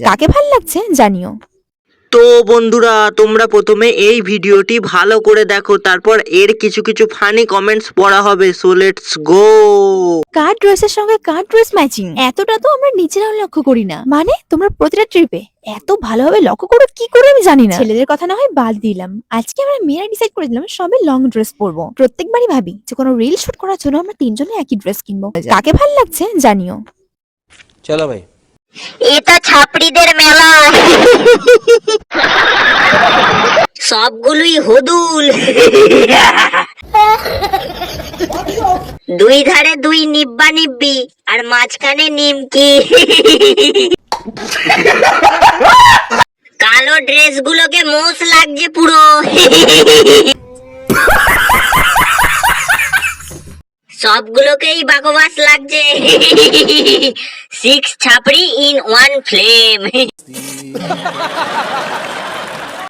কাকে ভাল লাগছে জানিও। তো বন্ধুরা, তোমরা প্রথমে এই ভিডিওটি ভালো করে দেখো, তারপর এর কিছু কিছু ফানি কমেন্টস পড়া হবে। So let's go. কার ড্রেসের সঙ্গে কার ড্রেস ম্যাচিং এতটা তো আমরা নিজেরাও লক্ষ্য করি না। মানে তোমরা প্রতিটা ট্রিপে এত ভালোভাবে লক্ষ্য করো কি করে আমি জানি না। ছেলেদের কথা না হয় বাদ দিলাম, আজকে আমরা মেয়েরা ডিসাইড করে দিলাম সবে লং ড্রেস পরবো। প্রত্যেকবারই ভাবি যে কোনো রিল শুট করার জন্য আমরা তিনজনে একই ড্রেস কিনবো। কাকে ভাল লাগছে জানিও। চলো ভাই, এটা ছাপড়িদের মেলা। সবগুলোই হুদুল। দুই ধারে দুই নিব্বা নিব্বি আর মাঝখানে নিমকি। কালো ড্রেস গুলোকে মোষ লাগছে পুরো। সবগুলোকেই বাকবাস লাগছে। 6 ছাপড়ি ইন 1 ফ্লেম।